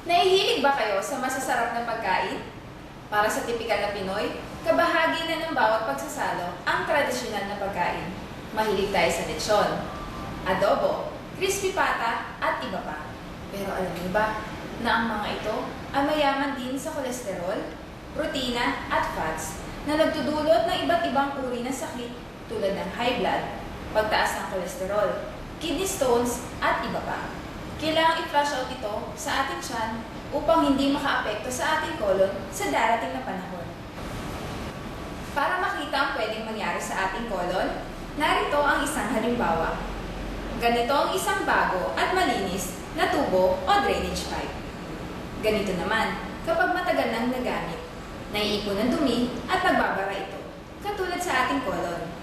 Nahihilig ba kayo sa masasarap na pagkain? Para sa tipikal na Pinoy, kabahagi na ng bawat pagsasalo ang tradisyonal na pagkain. Mahilig tayo sa lechon, adobo, crispy pata at iba pa. Pero alam niyo ba na ang mga ito ay mayaman din sa kolesterol, protina at fats na nagdudulot ng iba't ibang uri ng sakit tulad ng high blood, pagtaas ng kolesterol, kidney stones at iba pa. Kailangang i-flush out ito sa ating tiyan upang hindi makaapekto sa ating kolon sa darating na panahon. Para makita ang pwedeng mangyari sa ating kolon, narito ang isang halimbawa. Ganito ang isang bago at malinis na tubo o drainage pipe. Ganito naman kapag matagal nang nagamit, naiipon ng dumi at nagbabara ito, katulad sa ating kolon.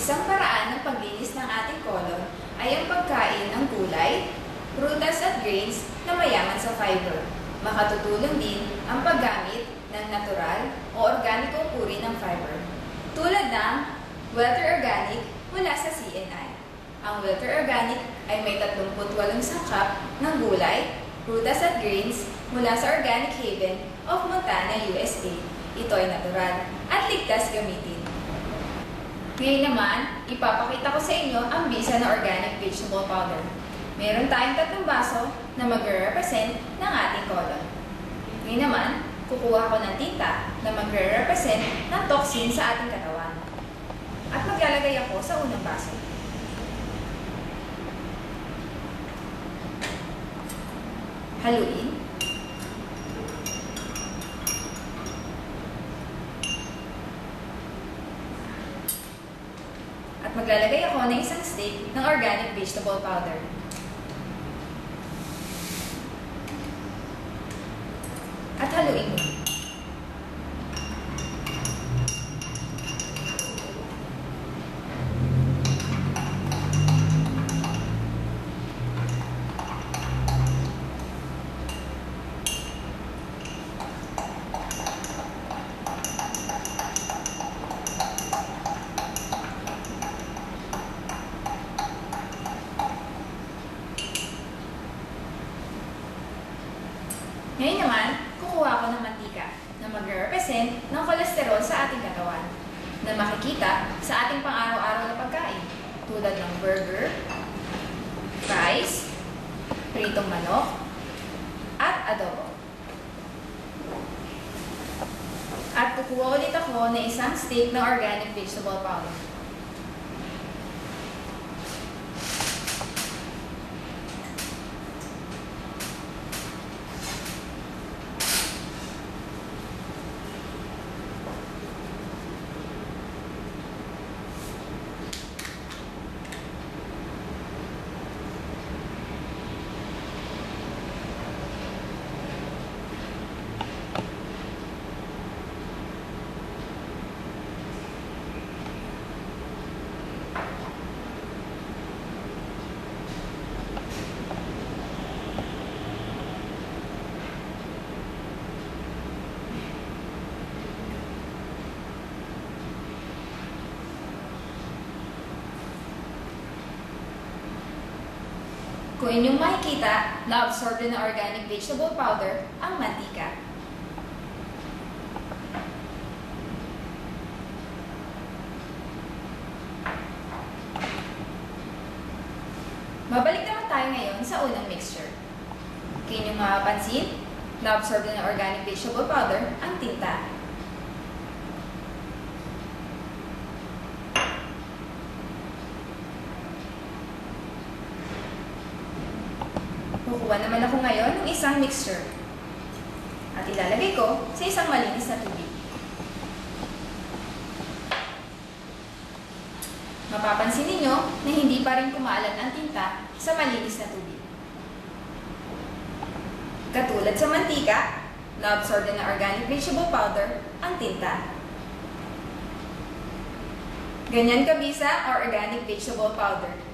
Isang paraan ng paglinis ng ating kolon ay ang pagkain ng gulay, prutas at grains na mayaman sa fiber. Makatutulong din ang paggamit ng natural o organikong uri ng fiber, tulad ng Welter Organic mula sa CNI. Ang Welter Organic ay may 38 sangkap ng gulay, prutas at grains mula sa Organic Haven of Montana, USA. Ito ay natural at ligtas gamitin. Ngayon naman, ipapakita ko sa inyo ang bisa na organic vegetable powder. Meron tayong 3 baso na magre-represent ng ating kolon. Ngayon naman, kukuha ko ng tinta na magre-represent ng toxin sa ating katawan. At maglalagay ako sa unang baso. Haluin. At maglalagay ako ng isang stick ng organic vegetable powder. At haluin mo. Ngayon naman, kukuha ko ng mantika na magre-represent ng kolesterol sa ating katawan na makikita sa ating pang-araw-araw na pagkain tulad ng burger, fries, pritong manok, at adobo. At kukuha ulit ako ng isang stick ng organic vegetable powder. Kung inyong makikita, na-absorb ng organic vegetable powder ang mantika. Mabalik naman tayo ngayon sa unang mixture. Kung inyong mapapansin, na-absorb ng organic vegetable powder ang tinta. Kukuha naman ako ngayon ng isang mixture at ilalagay ko sa isang malinis na tubig. Mapapansin ninyo na hindi pa rin kumaalat ang tinta sa malinis na tubig. Katulad sa mantika, na-absorb na ng organic vegetable powder ang tinta. Ganyan kabisa ang organic vegetable powder.